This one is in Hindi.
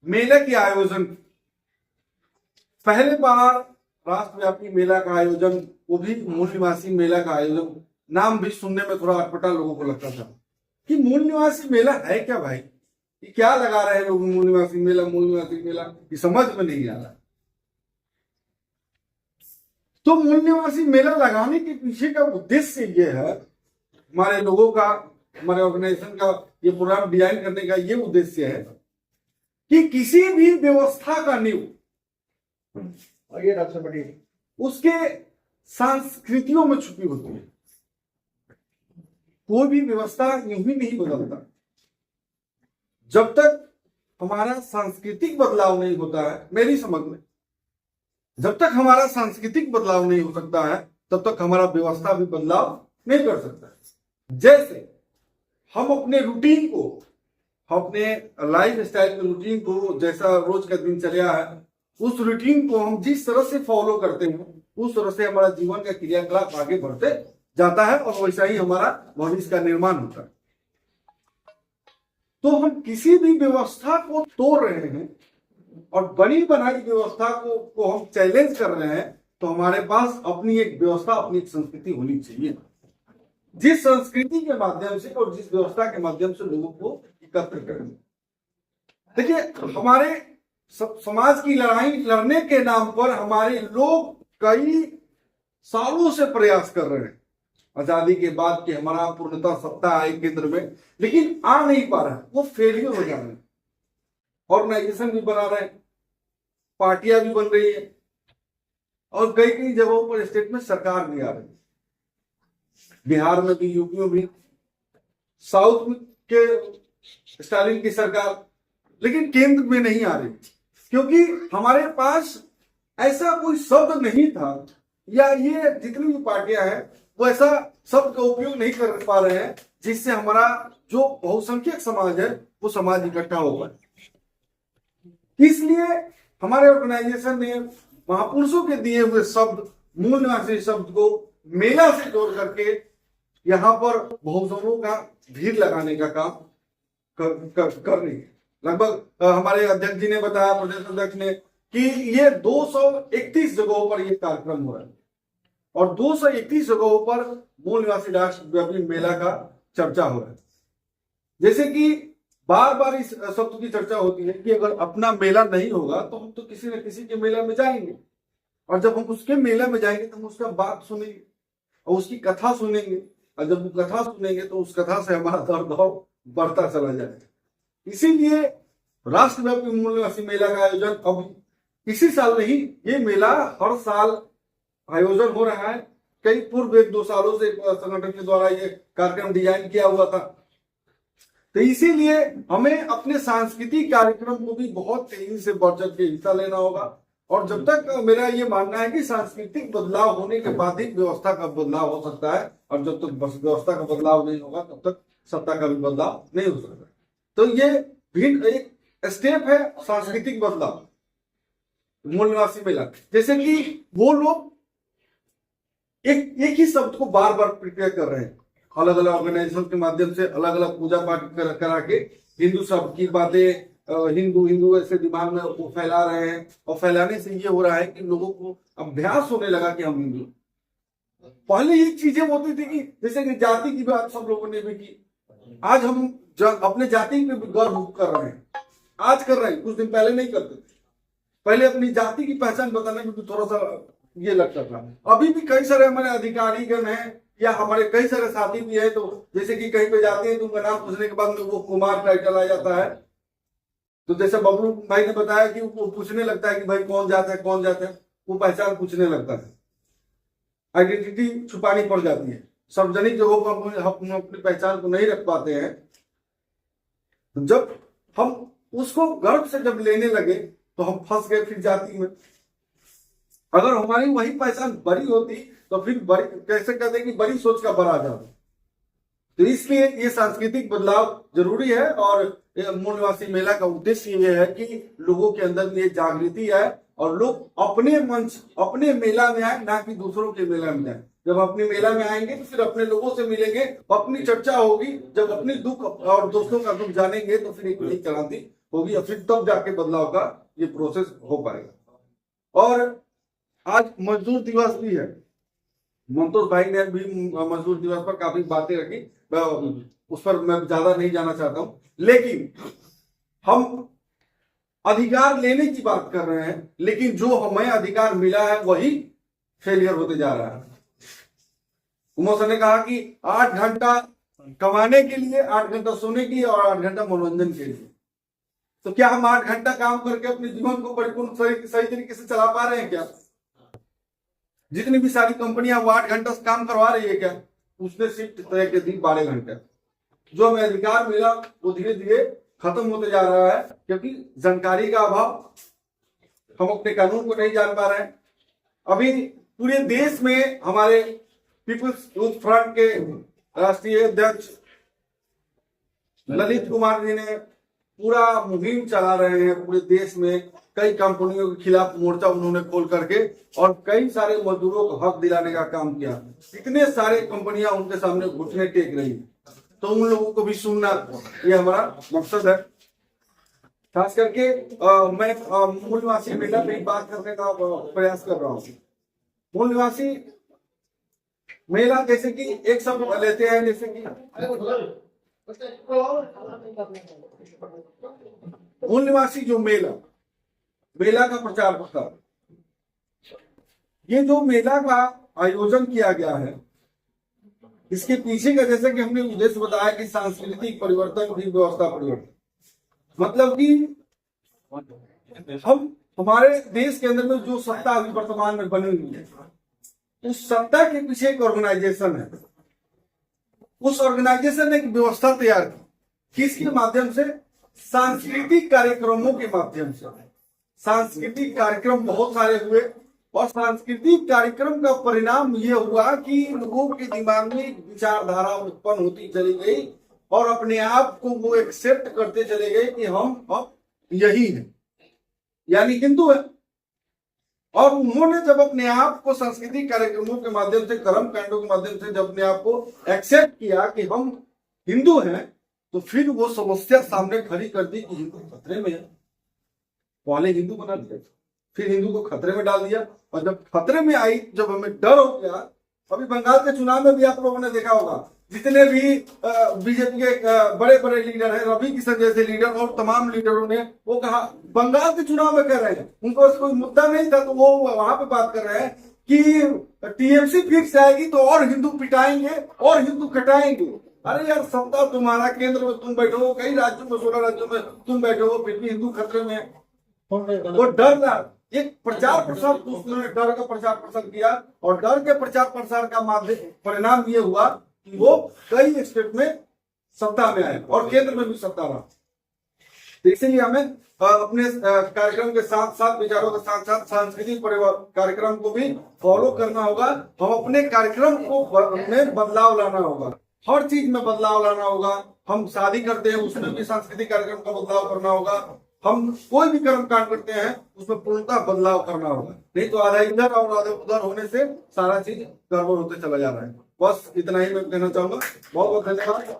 मेले के आयोजन, पहले बार राष्ट्रव्यापी मेला का आयोजन, वो भी मूल निवासी मेला का आयोजन। नाम भी सुनने में थोड़ा अटपटा लोगों को लगता था कि मूल निवासी मेला है क्या भाई, ये क्या लगा रहे हैं लोग, मूल निवासी मेला, मूल निवासी मेला, ये समझ में नहीं आ रहा। तो मूल निवासी मेला लगाने के पीछे का उद्देश्य ये है, हमारे लोगों का, हमारे ऑर्गेनाइजेशन का ये प्रोग्राम डिजाइन करने का ये उद्देश्य है कि किसी भी व्यवस्था का नींव, और ये डॉक्टर पटेल, उसके संस्कृतियों में छुपी होती है। कोई भी व्यवस्था यूं ही नहीं बदलता जब तक हमारा सांस्कृतिक बदलाव नहीं होता है। मेरी समझ में जब तक हमारा सांस्कृतिक बदलाव नहीं हो सकता है तब तक हमारा व्यवस्था भी बदलाव नहीं कर सकता। जैसे हम अपने रूटीन को, अपने लाइफ स्टाइल के रूटीन को, जैसा रोज का दिनचर्या है, उस रूटीन को हम जिस तरह से फॉलो करते हैं उस तरह से हमारा जीवन का क्रियाकलाप आगे बढ़ते जाता है और वैसा ही हमारा भविष्य का निर्माण होता है। तो हम किसी भी व्यवस्था को तोड़ रहे हैं और बनी बनाई व्यवस्था को हम चैलेंज कर रहे हैं, तो हमारे पास अपनी एक व्यवस्था, अपनी एक संस्कृति होनी चाहिए, जिस संस्कृति के माध्यम से और जिस व्यवस्था के माध्यम से लोगों को एकत्र करें। देखिए, हमारे समाज की लड़ाई लड़ने के नाम पर हमारे लोग कई सालों से प्रयास कर रहे हैं आजादी के बाद कि हमारा पूर्णतः सत्ता आए केंद्र में, लेकिन आ नहीं पा रहा है, वो फेलियर हो जा रहे हैं। ऑर्गेनाइजेशन भी बना रहे हैं, पार्टियां भी बन रही है और कई कई जगहों पर स्टेट में सरकार भी आ रही है, बिहार में भी, यूपी में भी, साउथ के स्टालिन की सरकार, लेकिन केंद्र में नहीं आ रही क्योंकि हमारे पास ऐसा कोई शब्द नहीं था, या ये जितनी भी पार्टियां हैं वो ऐसा शब्द का उपयोग नहीं कर पा रहे हैं जिससे हमारा जो बहुसंख्यक समाज है वो समाज इकट्ठा हो पाए। इसलिए हमारे ऑर्गेनाइजेशन ने महापुरुषों के दिए हुए शब्द, मूल निवासी शब्द को मेला से जोड़ करके यहाँ पर बहुजनों का भीड़ लगाने का काम कर रही है। लगभग हमारे अध्यक्ष जी ने बताया, प्रदेश अध्यक्ष ने, कि ये 231 जगहों पर ये कार्यक्रम हो रहा है और 231 जगहों पर मूल निवासी राष्ट्रव्यापी मेला का चर्चा हो रहा है। जैसे कि बार बार इस शब्द की चर्चा होती है कि अगर अपना मेला नहीं होगा तो हम तो किसी न किसी के मेला में जाएंगे, और जब हम उसके मेला में जाएंगे तो हम उसका बात सुनेंगे और उसकी कथा सुनेंगे, और जब वो कथा सुनेंगे तो उस कथा से हमारा दर्द भाव बढ़ता चला जाएगा। इसीलिए राष्ट्रव्यापी मूल निवासी मेला का आयोजन अब इसी साल नहीं, ये मेला हर साल आयोजन हो रहा है। कई पूर्व 1-2 सालों से संगठन के द्वारा ये कार्यक्रम डिजाइन किया हुआ था। तो इसीलिए हमें अपने सांस्कृतिक कार्यक्रम को भी बहुत तेजी से बढ़ चढ़ के हिस्सा लेना होगा, और जब तक, मेरा ये मानना है कि सांस्कृतिक बदलाव होने के बाद ही व्यवस्था का बदलाव हो सकता है, और जब तक व्यवस्था का बदलाव नहीं होगा तब तक सत्ता का भी बदलाव नहीं हो सकता। तो ये भिन्न एक स्टेप है सांस्कृतिक बदलाव, मूल निवासी मेला। जैसे कि वो लोग एक ही शब्द को बार बार प्रिपेयर कर रहे हैं, अलग अलग ऑर्गेनाइजेशन के माध्यम से अलग अलग पूजा पाठ करा के हिंदू शब्द की बातें, हिंदू हिंदू ऐसे दिमाग में वो फैला रहे हैं, और फैलाने से ये हो रहा है कि लोगों को अभ्यास होने लगा कि हम हिंदू। पहले ये चीजें होती थी कि जैसे कि जाति की बात सब लोगों ने भी की, आज हम अपने जाति पे भी गर्व कर रहे हैं, आज कर रहे हैं, कुछ दिन पहले नहीं करते थे। पहले अपनी जाति की पहचान बताने में भी थोड़ा सा ये लगता था। अभी भी कई सारे हमारे अधिकारीगण हैं या हमारे कई सारे साथी भी है, तो जैसे कि कहीं पे जाते हैं तो उनका नाम पूछने के बाद में वो कुमार टाइटल आ जाता है। तो जैसे बबलू भाई ने बताया कि वो पूछने लगता है कि भाई कौन जाता है, कौन जाता है, वो पहचान पूछने लगता है, आइडेंटिटी छुपानी पड़ जाती है। सार्वजनिक जगहों पर हम अपनी पहचान को नहीं रख पाते हैं। जब हम उसको गर्व से जब लेने लगे तो हम फंस गए फिर जाति में। अगर हमारी वही पहचान बड़ी होती तो फिर बड़ी, कैसे कहते हैं कि बड़ी सोच का बड़ा जाता। तो इसलिए ये सांस्कृतिक बदलाव जरूरी है, और मूल निवासी मेला का उद्देश्य ये है कि लोगों के अंदर में ये जागृति आए और लोग अपने मंच, अपने मेला में आए, ना कि दूसरों के मेला में जाए। जब अपने मेला में आएंगे तो फिर अपने लोगों से मिलेंगे, अपनी चर्चा होगी। जब अपनी दुख और दोस्तों का दुख जानेंगे तो फिर एक नई क्रांति होगी और फिर तब जाके बदलाव का ये प्रोसेस हो पाएगा। और आज मजदूर दिवस भी है। मंतोष भाई ने भी मजदूर दिवस पर काफी बातें रखी, उस पर मैं ज्यादा नहीं जाना चाहता हूं, लेकिन हम अधिकार लेने की बात कर रहे हैं, लेकिन जो हमें अधिकार मिला है वही फेलियर होते जा रहा है। उमर ने कहा कि 8 घंटा कमाने के लिए, 8 घंटा सोने की और 8 घंटा मनोरंजन के लिए। तो क्या हम 8 घंटा काम करके अपने जीवन को परिपूर्ण सही तरीके से चला पा रहे हैं क्या? जितनी भी सारी कंपनियां वो 8 घंटा से काम करवा रही है क्या? उसने शिफ्ट तय के दी 12 घंटे। जो हमें अधिकार मिला वो धीरे धीरे खत्म होते जा रहा है, क्योंकि जानकारी का अभाव, हम अपने कानून को नहीं जान पा रहे हैं। अभी पूरे देश में हमारे पीपुल्स यूथ फ्रंट के राष्ट्रीय अध्यक्ष ललित कुमार जी ने पूरा मुहिम चला रहे हैं पूरे देश में। कई कंपनियों के खिलाफ मोर्चा उन्होंने खोल करके और कई सारे मजदूरों को हक दिलाने का काम किया। इतने सारे कंपनियां उनके सामने घुटने टेक रही, तो उन लोगों को भी सुनना ये हमारा मकसद है। खास करके मैं मूल निवासी मेला पे बात करने का प्रयास कर रहा हूँ। मूल निवासी मेला जैसे कि एक शब्द लेते हैं, जैसे कि मूल निवासी जो मेला का प्रचार प्रसार, ये जो मेला का आयोजन किया गया है, इसके पीछे का जैसे कि हमने उद्देश्य बताया कि सांस्कृतिक परिवर्तन भी व्यवस्था परिवर्तन, मतलब कि हम हमारे देश के अंदर में जो सत्ता अभी वर्तमान में बनी हुई है, उस सत्ता के पीछे एक ऑर्गेनाइजेशन है। उस ऑर्गेनाइजेशन ने एक व्यवस्था तैयार की, किसके माध्यम से? सांस्कृतिक कार्यक्रमों के माध्यम से। सांस्कृतिक कार्यक्रम बहुत सारे हुए और सांस्कृतिक कार्यक्रम का परिणाम यह हुआ कि लोगों के दिमाग में विचारधारा उत्पन्न होती चली गई और अपने आप को वो एक्सेप्ट करते चले गए कि हम अब यही है, यानी हिंदू है। और उन्होंने जब अपने आप को सांस्कृतिक कार्यक्रमों के माध्यम से, कर्म कांडों के माध्यम से जब अपने आप को एक्सेप्ट किया कि हम हिंदू हैं, तो फिर वो समस्या सामने खड़ी कर दी कि हिंदू खतरे में है। पहले हिंदू बना दिया, फिर हिंदू को खतरे में डाल दिया, और जब खतरे में आई, जब हमें डर हो गया, अभी बंगाल के चुनाव में भी आप लोगों ने देखा होगा, जितने भी बीजेपी के बड़े बड़े लीडर हैं, रवि किशन जैसे लीडर और तमाम लीडरों ने वो कहा, बंगाल के चुनाव में कह रहे हैं, उनको कोई मुद्दा नहीं था, तो वो वहां पे बात कर रहे हैं कि टीएमसी फिर से आएगी तो और हिंदू पिटाएंगे और हिंदू कटाएंगे। अरे यार, सत्ता तुम्हारा, केंद्र में तुम बैठे हो, कई राज्यों में 16 राज्यों में तुम बैठे हो, फिर भी हिंदू खतरे में है। वो डर रहा, एक प्रचार प्रसार, उन्होंने डर का प्रचार प्रसार किया और डर के प्रचार प्रसार का माध्यम परिणाम ये हुआ कि वो कई स्टेट में सत्ता में आए और केंद्र में भी सत्ता रहा। तो इसीलिए हमें अपने कार्यक्रम के साथ साथ, विचारों के साथ साथ सांस्कृतिक कार्यक्रम को भी फॉलो करना होगा। हम अपने कार्यक्रम को में बदलाव लाना होगा, हर चीज में बदलाव लाना होगा। हम शादी करते हैं, उसमें भी सांस्कृतिक कार्यक्रम का बदलाव करना होगा। हम कोई भी कर्म कांड करते हैं, उसमें पूर्णतः बदलाव करना होगा, नहीं तो आधा इधर और आधा उधर होने से सारा चीज गड़बड़ होते चला जा रहा है। बस इतना ही मैं कहना चाहूंगा। बहुत बहुत धन्यवाद।